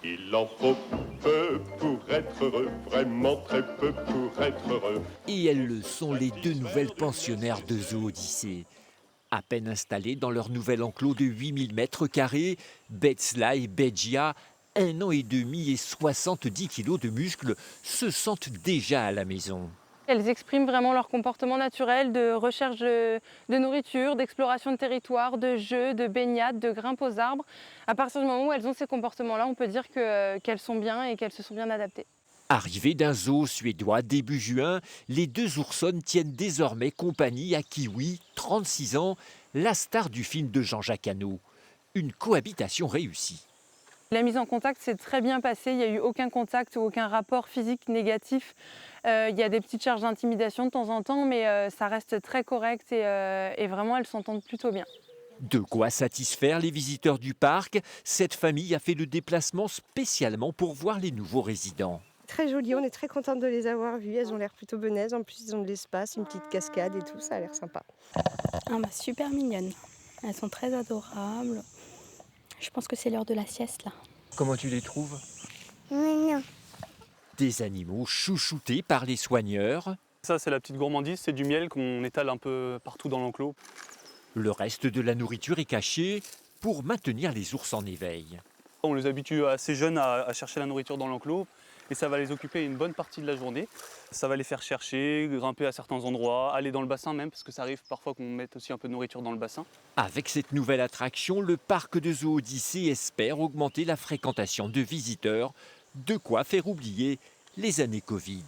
Il en faut peu pour être heureux, vraiment très peu pour être heureux. Et elles le sont, les deux nouvelles pensionnaires de Zoo Odyssée. À peine installées dans leur nouvel enclos de 8000 mètres carrés, Betsla et Bedja, 1 an et demi et 70 kilos de muscles, se sentent déjà à la maison. Elles expriment vraiment leur comportement naturel de recherche de nourriture, d'exploration de territoire, de jeux, de baignade, de grimpe aux arbres. À partir du moment où elles ont ces comportements-là, on peut dire qu'elles sont bien et qu'elles se sont bien adaptées. Arrivées d'un zoo suédois début juin, les deux oursonnes tiennent désormais compagnie à Kiwi, 36 ans, la star du film de Jean-Jacques Hano. Une cohabitation réussie. La mise en contact s'est très bien passée, il n'y a eu aucun contact ou aucun rapport physique négatif. Il y a des petites charges d'intimidation de temps en temps, mais ça reste très correct et vraiment elles s'entendent plutôt bien. De quoi satisfaire les visiteurs du parc, cette famille a fait le déplacement spécialement pour voir les nouveaux résidents. Très jolies, on est très contente de les avoir vues, elles ont l'air plutôt benaises, en plus ils ont de l'espace, une petite cascade et tout, ça a l'air sympa. Ah bah super mignonnes. Elles sont très adorables. Je pense que c'est l'heure de la sieste là. Comment tu les trouves? Non. Des animaux chouchoutés par les soigneurs. Ça, c'est la petite gourmandise, c'est du miel qu'on étale un peu partout dans l'enclos. Le reste de la nourriture est caché pour maintenir les ours en éveil. On les habitue assez jeunes à chercher la nourriture dans l'enclos et ça va les occuper une bonne partie de la journée. Ça va les faire chercher, grimper à certains endroits, aller dans le bassin même, parce que ça arrive parfois qu'on mette aussi un peu de nourriture dans le bassin. Avec cette nouvelle attraction, le parc de Zoo Odyssée espère augmenter la fréquentation de visiteurs, de quoi faire oublier les années Covid.